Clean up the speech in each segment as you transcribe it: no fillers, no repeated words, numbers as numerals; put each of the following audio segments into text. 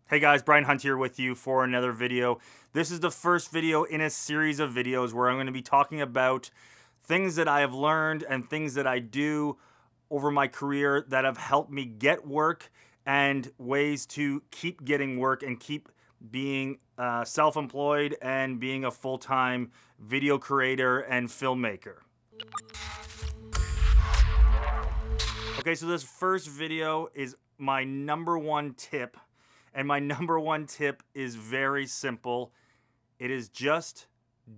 Hey guys, Brian Hunt here with you for another video. This is the first video in a series of videos where I'm going to be talking about things that I have learned and things that I do over my career that have helped me get work and ways to keep getting work and keep being self-employed and being a full-time video creator and filmmaker. Okay, so this first video is my number one tip. And my number one tip is very simple. It is just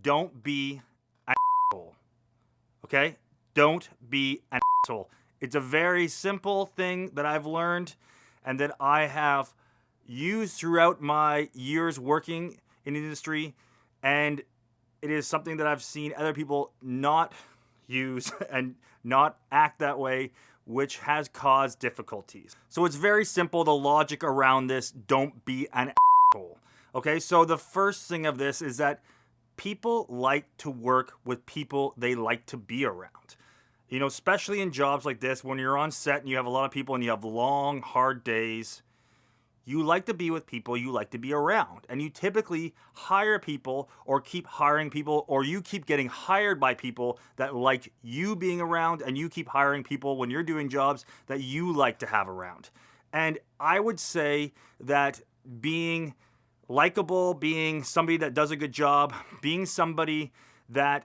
don't be an asshole. Okay? Don't be an asshole. It's a very simple thing that I've learned and that I have used throughout my years working in the industry. And it is something that I've seen other people not use and not act that way, which has caused difficulties. So it's very simple, the logic around this, don't be an asshole. Okay, so the first thing of this is that people like to work with people they like to be around. You know, especially in jobs like this, when you're on set and you have a lot of people and you have long, hard days, you like to be with people you like to be around. And you typically hire people or keep hiring people, or you keep getting hired by people that like you being around, and you keep hiring people when you're doing jobs that you like to have around. And I would say that being likable, being somebody that does a good job, being somebody that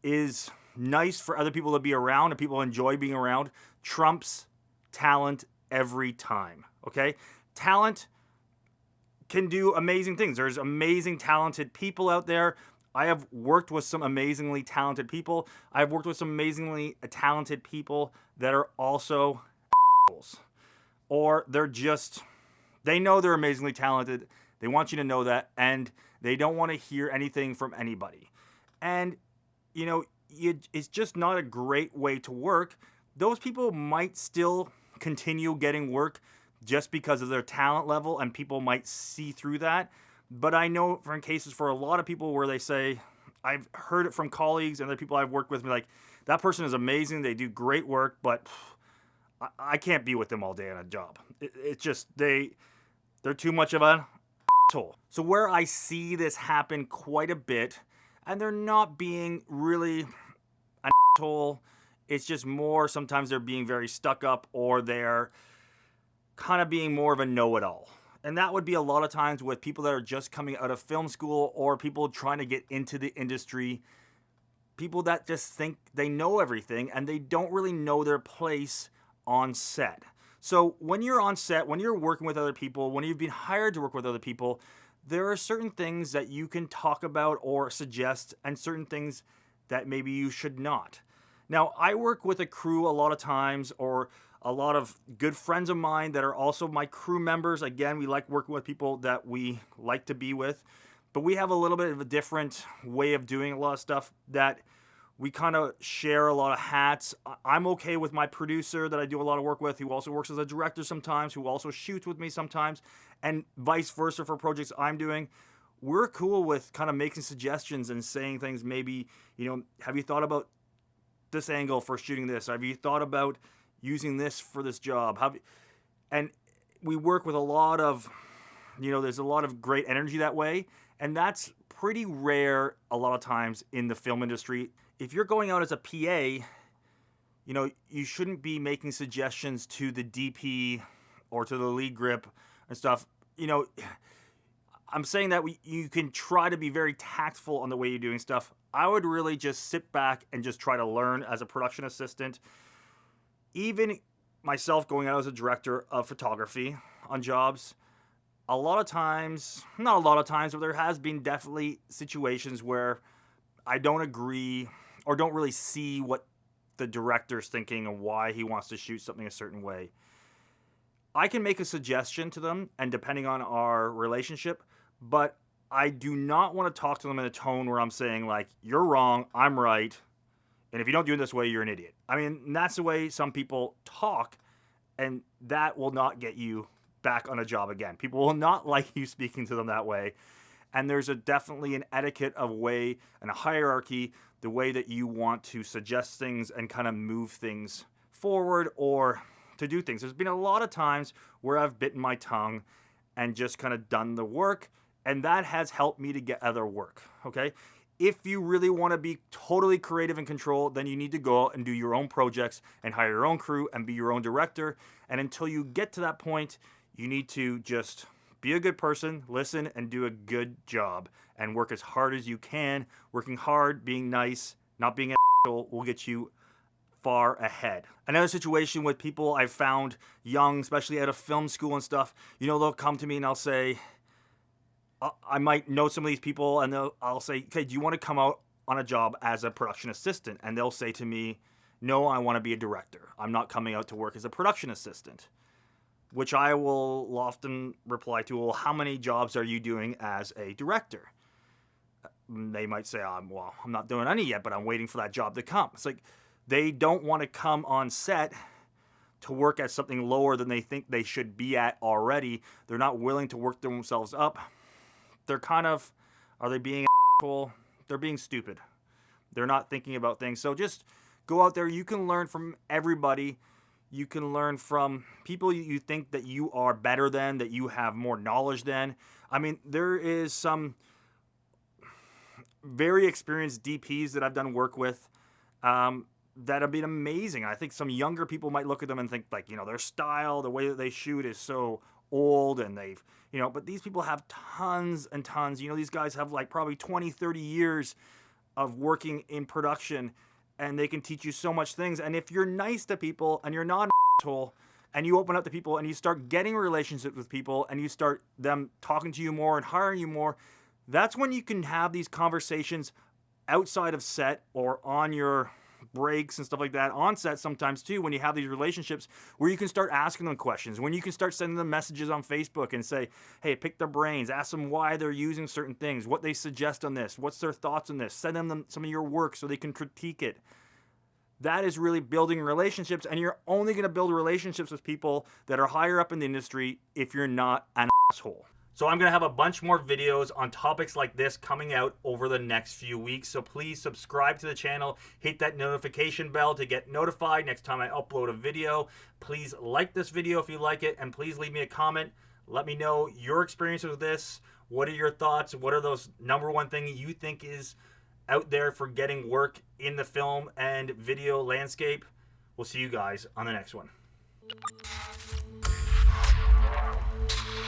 is nice for other people to be around and people enjoy being around trumps talent every time, okay? Talent can do amazing things. There's amazing, talented people out there. I have worked with some amazingly talented people. I've worked with some amazingly talented people that are also assholes. Or they know they're amazingly talented. They want you to know that, and they don't want to hear anything from anybody. And, you know, it's just not a great way to work. Those people might still continue getting work just because of their talent level, and people might see through that. But I know from cases for a lot of people where they say, I've heard it from colleagues and other people I've worked with, me like, that person is amazing, they do great work, but I can't be with them all day on a job. It's just, they're too much of an asshole. So where I see this happen quite a bit, and they're not being really an asshole, it's just more sometimes they're being very stuck up, or they're kind of being more of a know-it-all. And that would be a lot of times with people that are just coming out of film school, or people trying to get into the industry, people that just think they know everything and they don't really know their place on set. So when you're on set, when you're working with other people, when you've been hired to work with other people, there are certain things that you can talk about or suggest, and certain things that maybe you should not. Now, I work with a crew a lot of times, or a lot of good friends of mine that are also my crew members. Again, we like working with people that we like to be with, but we have a little bit of a different way of doing a lot of stuff that we kind of share a lot of hats. I'm okay with my producer that I do a lot of work with, who also works as a director sometimes, who also shoots with me sometimes, and vice versa for projects I'm doing. We're cool with kind of making suggestions and saying things, maybe, you know, have you thought about this angle for shooting this? Have you thought about using this for this job? And we work with a lot of, you know, there's a lot of great energy that way, and that's pretty rare a lot of times in the film industry. If you're going out as a PA, you know, you shouldn't be making suggestions to the DP or to the lead grip and stuff. You know, I'm saying that you can try to be very tactful on the way you're doing stuff. I would really just sit back and just try to learn as a production assistant. Even myself going out as a director of photography on jobs, a lot of times, not a lot of times, but there has been definitely situations where I don't agree or don't really see what the director's thinking and why he wants to shoot something a certain way. I can make a suggestion to them, and depending on our relationship, but I do not want to talk to them in a tone where I'm saying, like, you're wrong, I'm right, and if you don't do it this way, you're an idiot. I mean, that's the way some people talk, and that will not get you back on a job again. People will not like you speaking to them that way. And there's definitely an etiquette of way and a hierarchy, the way that you want to suggest things and kind of move things forward or to do things. There's been a lot of times where I've bitten my tongue and just kind of done the work. And that has helped me to get other work, okay? If you really want to be totally creative and control, then you need to go out and do your own projects and hire your own crew and be your own director. And until you get to that point, you need to just be a good person, listen, and do a good job and work as hard as you can. Working hard, being nice, not being an asshole will get you far ahead. Another situation with people I've found young, especially out of film school and stuff, you know, they'll come to me and I'll say, I might know some of these people, and I'll say, okay, do you want to come out on a job as a production assistant? And they'll say to me, no, I want to be a director. I'm not coming out to work as a production assistant. Which I will often reply to, well, how many jobs are you doing as a director? They might say, well, I'm not doing any yet, but I'm waiting for that job to come. It's like they don't want to come on set to work at something lower than they think they should be at already. They're not willing to work themselves up. They're kind of, are they being an asshole? They're being stupid. They're not thinking about things. So just go out there. You can learn from everybody. You can learn from people you think that you are better than, that you have more knowledge than. I mean, there is some very experienced DPs that I've done work with that have been amazing. I think some younger people might look at them and think, like, you know, their style, the way that they shoot is so old, and they've, you know, but these people have tons and tons. You know, these guys have like probably 20, 30 years of working in production, and they can teach you so much things. And if you're nice to people and you're not an asshole, and you open up to people and you start getting relationships with people and you start them talking to you more and hiring you more, that's when you can have these conversations outside of set or on your breaks and stuff like that, on set sometimes too, when you have these relationships where you can start asking them questions, when you can start sending them messages on Facebook and say, hey, pick their brains, ask them why they're using certain things, what they suggest on this, what's their thoughts on this, send them some of your work so they can critique it. That is really building relationships, and you're only going to build relationships with people that are higher up in the industry if you're not an asshole. So I'm going to have a bunch more videos on topics like this coming out over the next few weeks. So please subscribe to the channel, hit that notification bell to get notified next time I upload a video. Please like this video if you like it, and please leave me a comment. Let me know your experience with this. What are your thoughts? What are those number one thing you think is out there for getting work in the film and video landscape? We'll see you guys on the next one.